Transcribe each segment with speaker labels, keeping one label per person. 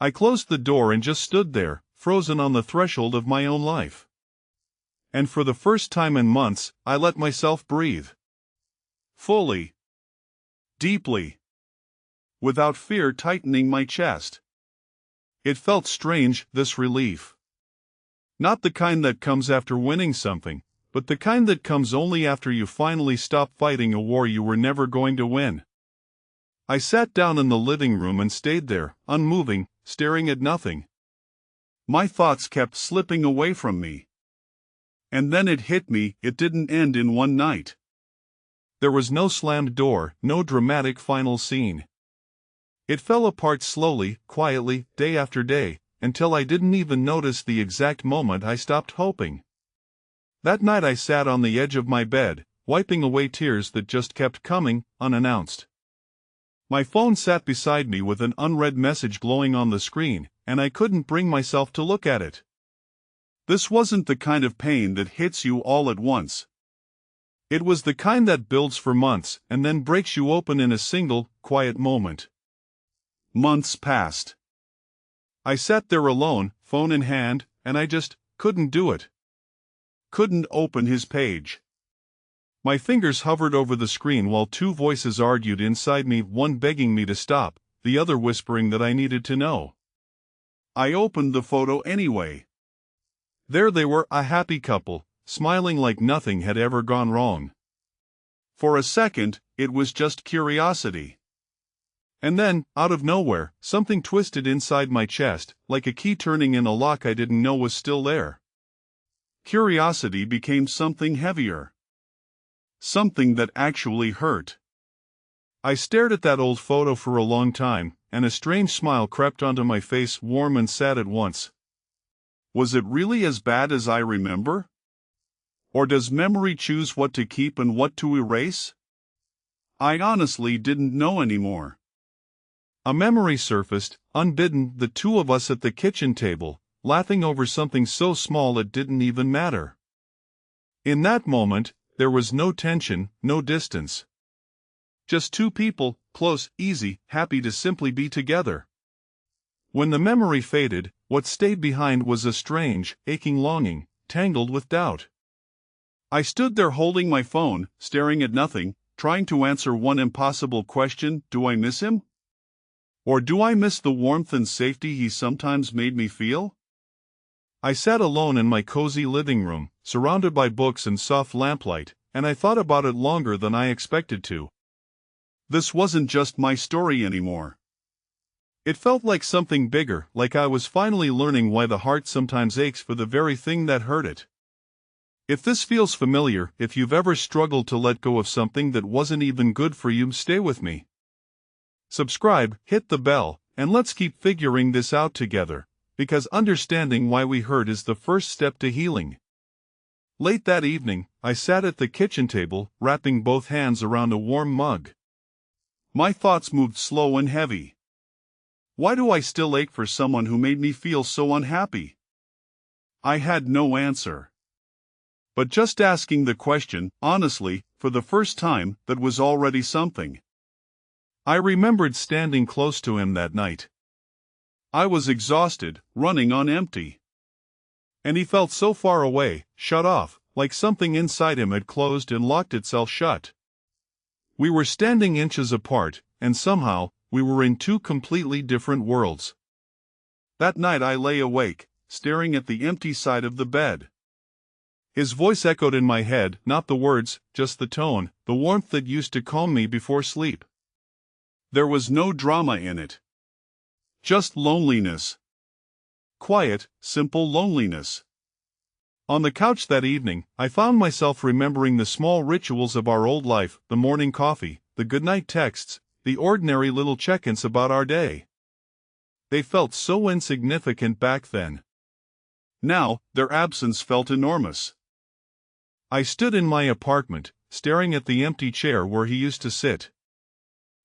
Speaker 1: I closed the door and just stood there, frozen on the threshold of my own life. And for the first time in months, I let myself breathe. Fully. Deeply. Without fear tightening my chest. It felt strange, this relief. Not the kind that comes after winning something, but the kind that comes only after you finally stop fighting a war you were never going to win. I sat down in the living room and stayed there, unmoving, staring at nothing. My thoughts kept slipping away from me. And then it hit me, it didn't end in one night. There was no slammed door, no dramatic final scene. It fell apart slowly, quietly, day after day, until I didn't even notice the exact moment I stopped hoping. That night I sat on the edge of my bed, wiping away tears that just kept coming, unannounced. My phone sat beside me with an unread message glowing on the screen, and I couldn't bring myself to look at it. This wasn't the kind of pain that hits you all at once. It was the kind that builds for months and then breaks you open in a single, quiet moment. Months passed. I sat there alone, phone in hand, and I just couldn't do it. Couldn't open his page. My fingers hovered over the screen while two voices argued inside me, one begging me to stop, the other whispering that I needed to know. I opened the photo anyway. There they were, a happy couple, smiling like nothing had ever gone wrong. For a second, it was just curiosity. And then, out of nowhere, something twisted inside my chest, like a key turning in a lock I didn't know was still there. Curiosity became something heavier. Something that actually hurt. I stared at that old photo for a long time, and a strange smile crept onto my face, warm and sad at once. Was it really as bad as I remember? Or does memory choose what to keep and what to erase? I honestly didn't know anymore. A memory surfaced, unbidden, the two of us at the kitchen table, laughing over something so small it didn't even matter. In that moment, there was no tension, no distance. Just two people, close, easy, happy to simply be together. When the memory faded, what stayed behind was a strange, aching longing, tangled with doubt. I stood there holding my phone, staring at nothing, trying to answer one impossible question: do I miss him? Or do I miss the warmth and safety he sometimes made me feel? I sat alone in my cozy living room, surrounded by books and soft lamplight, and I thought about it longer than I expected to. This wasn't just my story anymore. It felt like something bigger, like I was finally learning why the heart sometimes aches for the very thing that hurt it. If this feels familiar, if you've ever struggled to let go of something that wasn't even good for you, stay with me. Subscribe, hit the bell, and let's keep figuring this out together, because understanding why we hurt is the first step to healing. Late that evening, I sat at the kitchen table, wrapping both hands around a warm mug. My thoughts moved slow and heavy. Why do I still ache for someone who made me feel so unhappy? I had no answer. But just asking the question, honestly, for the first time, that was already something. I remembered standing close to him that night. I was exhausted, running on empty. And he felt so far away, shut off, like something inside him had closed and locked itself shut. We were standing inches apart, and somehow, we were in two completely different worlds. That night I lay awake, staring at the empty side of the bed. His voice echoed in my head, not the words, just the tone, the warmth that used to calm me before sleep. There was no drama in it. Just loneliness. Quiet, simple loneliness. On the couch that evening, I found myself remembering the small rituals of our old life, the morning coffee, the goodnight texts, the ordinary little check-ins about our day. They felt so insignificant back then. Now, their absence felt enormous. I stood in my apartment, staring at the empty chair where he used to sit.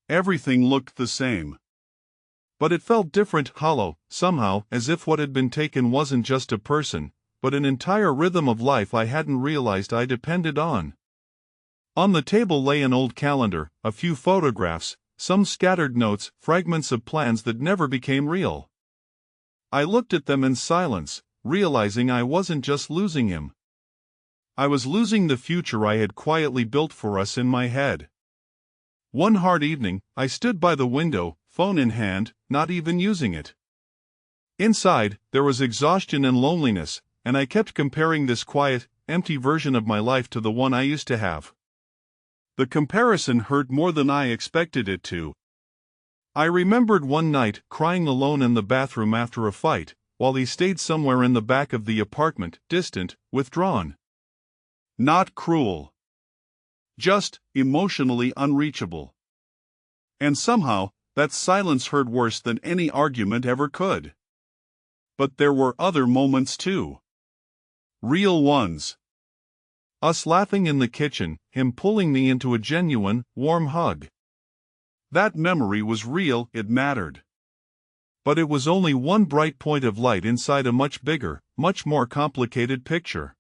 Speaker 1: Everything looked the same. But it felt different, hollow, somehow, as if what had been taken wasn't just a person, but an entire rhythm of life I hadn't realized I depended on. On the table lay an old calendar, a few photographs, some scattered notes, fragments of plans that never became real. I looked at them in silence, realizing I wasn't just losing him. I was losing the future I had quietly built for us in my head. One hard evening, I stood by the window, phone in hand, not even using it. Inside, there was exhaustion and loneliness, and I kept comparing this quiet, empty version of my life to the one I used to have. The comparison hurt more than I expected it to. I remembered one night crying alone in the bathroom after a fight, while he stayed somewhere in the back of the apartment, distant, withdrawn. Not cruel. Just emotionally unreachable. And somehow, that silence hurt worse than any argument ever could. But there were other moments too. Real ones. Us laughing in the kitchen, him pulling me into a genuine, warm hug. That memory was real, it mattered. But it was only one bright point of light inside a much bigger, much more complicated picture.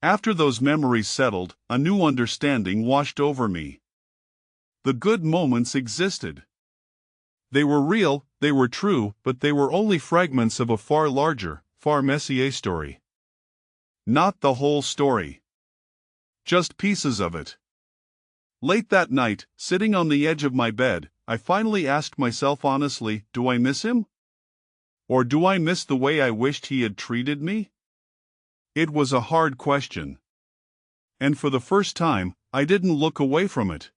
Speaker 1: After those memories settled, a new understanding washed over me. The good moments existed. They were real, they were true, but they were only fragments of a far larger, far messier story. Not the whole story. Just pieces of it. Late that night, sitting on the edge of my bed, I finally asked myself honestly, do I miss him? Or do I miss the way I wished he had treated me? It was a hard question. And for the first time, I didn't look away from it.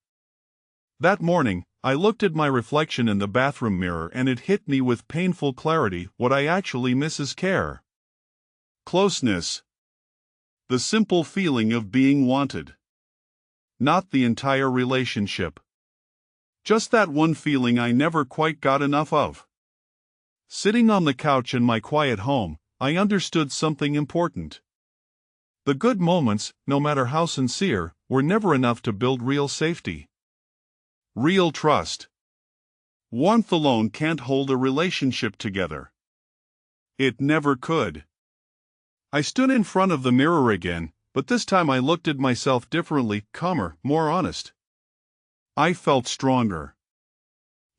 Speaker 1: That morning, I looked at my reflection in the bathroom mirror and it hit me with painful clarity what I actually miss is care. Closeness. The simple feeling of being wanted. Not the entire relationship. Just that one feeling I never quite got enough of. Sitting on the couch in my quiet home, I understood something important. The good moments, no matter how sincere, were never enough to build real safety. Real trust. Warmth alone can't hold a relationship together. It never could. I stood in front of the mirror again, but this time I looked at myself differently, calmer, more honest. I felt stronger.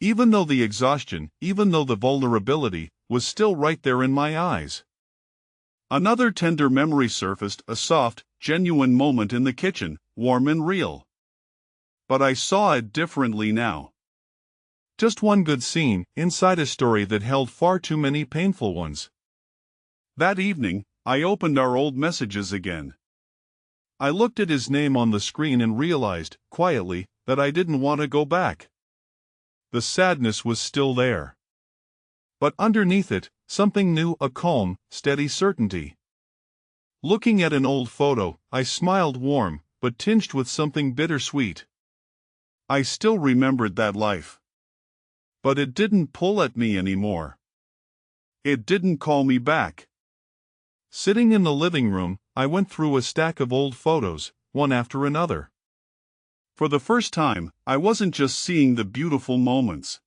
Speaker 1: Even though the exhaustion, even though the vulnerability, was still right there in my eyes. Another tender memory surfaced, a soft, genuine moment in the kitchen, warm and real. But I saw it differently now. Just one good scene, inside a story that held far too many painful ones. That evening, I opened our old messages again. I looked at his name on the screen and realized, quietly, that I didn't want to go back. The sadness was still there. But underneath it, something new, a calm, steady certainty. Looking at an old photo, I smiled warm, but tinged with something bittersweet. I still remembered that life. But it didn't pull at me anymore. It didn't call me back. Sitting in the living room, I went through a stack of old photos, one after another. For the first time, I wasn't just seeing the beautiful moments.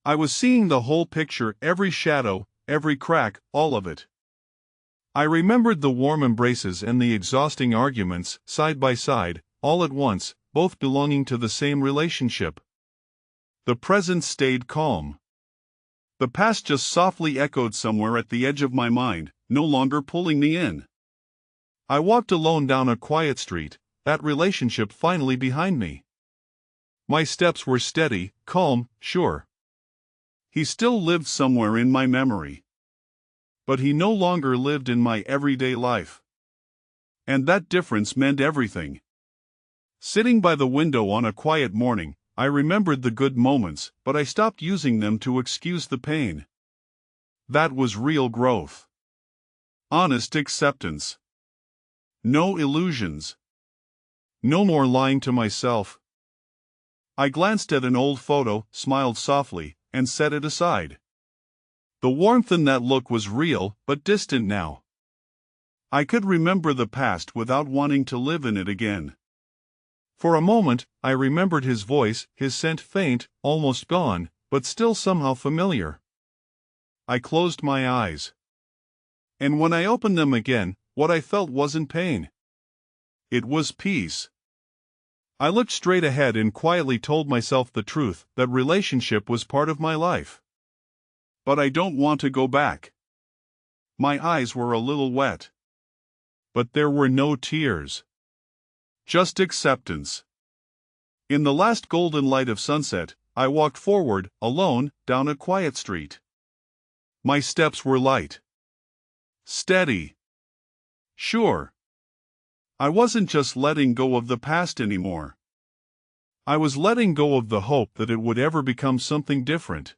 Speaker 1: I was seeing the whole picture, every shadow, every crack, all of it. I remembered the warm embraces and the exhausting arguments, side by side, all at once, both belonging to the same relationship. The present stayed calm. The past just softly echoed somewhere at the edge of my mind, no longer pulling me in. I walked alone down a quiet street, that relationship finally behind me. My steps were steady, calm, sure. He still lived somewhere in my memory. But he no longer lived in my everyday life. And that difference meant everything. Sitting by the window on a quiet morning, I remembered the good moments, but I stopped using them to excuse the pain. That was real growth. Honest acceptance. No illusions. No more lying to myself. I glanced at an old photo, smiled softly, and set it aside. The warmth in that look was real, but distant now. I could remember the past without wanting to live in it again. For a moment, I remembered his voice, his scent faint, almost gone, but still somehow familiar. I closed my eyes. And when I opened them again, what I felt wasn't pain. It was peace. I looked straight ahead and quietly told myself the truth, that relationship was part of my life. but I don't want to go back. My eyes were a little wet. But there were no tears. Just acceptance. In the last golden light of sunset, I walked forward, alone, down a quiet street. My steps were light. Steady. Sure. I wasn't just letting go of the past anymore. I was letting go of the hope that it would ever become something different.